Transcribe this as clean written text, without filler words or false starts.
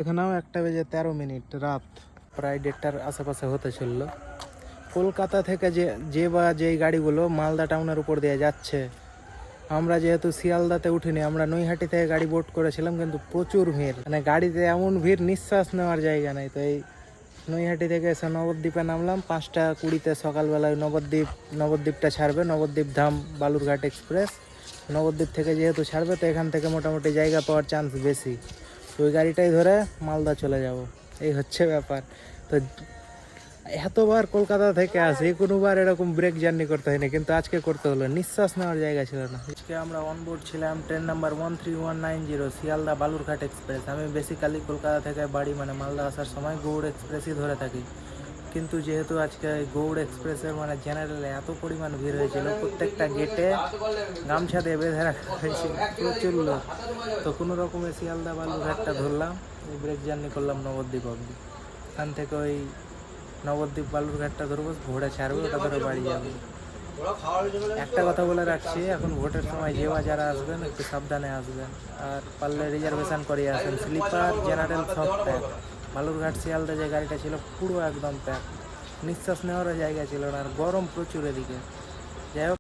এখানেও 1:13 রাত, প্রায় 1:30টার আশেপাশে হতে চললো। কলকাতা থেকে যেই গাড়িগুলো মালদা টাউনের উপর দিয়ে যাচ্ছে, আমরা যেহেতু শিয়ালদাতে উঠিনি, আমরা নৈহাটি থেকে গাড়ি বোট করেছিলাম, কিন্তু প্রচুর ভিড়, মানে গাড়িতে এমন ভিড় নিঃশ্বাস নেওয়ার জায়গা নেই। তো এই নৈহাটি থেকে এসে নবদ্বীপে নামলাম 5টা 20 সকালবেলায়। নবদ্বীপটা ছাড়বে, নবদ্বীপ ধাম বালুরঘাট এক্সপ্রেস। নবদ্বীপ থেকে যেহেতু ছাড়বে, তো এখান থেকে মোটামুটি জায়গা পাওয়ার চান্স বেশি। তো ওই গাড়িটাই ধরে মালদা চলে যাব, এই হচ্ছে ব্যাপার। তো এতবার কলকাতা থেকে আসি, কোনোবার এরকম ব্রেক জার্নি করতে হয়নি, কিন্তু আজকে করতে হলো, নিঃশ্বাস নেওয়ার জায়গা ছিল না। আজকে আমরা অনবোর্ড ছিলাম train number 13190 Sealdah Balurghat express. আমি বেসিক্যালি কলকাতা থেকে বাড়ি মানে মালদা আসার সময় গৌড় এক্সপ্রেসই ধরে থাকি, কিন্তু যেহেতু আজকে গৌড় এক্সপ্রেসের মানে জেনারেলে এত পরিমাণ ভিড় হয়েছিল, প্রত্যেকটা গেটে গামছা দিয়ে বেঁধে রাখা হয়েছিল, প্রচুর লোক। তো কোনো রকমের শিয়ালদা বালুরঘাটটা ধরলাম, ব্রেক জার্নি করলাম নবদ্বীপ অবধি। এখান থেকে ওই নবদ্বীপ বালুরঘাটটা ধরবো, ভোরে ছাড়বে, ওটা ধরে বাড়ি যাবে। একটা কথা বলে রাখছি, এখন ভোটের সময় যারা আসবেন একটু সাবধানে আসবেন, আর পারলে রিজার্ভেশন করে আসবেন। স্লিপার জেনারেল সব প্যাক। বালুরঘাট শিয়ালদা যে গাড়িটা ছিল পুরো একদম প্যাক, নিঃশ্বাস নেওয়ারও জায়গা ছিল না, আর গরম প্রচুর এদিকে। যাই হোক।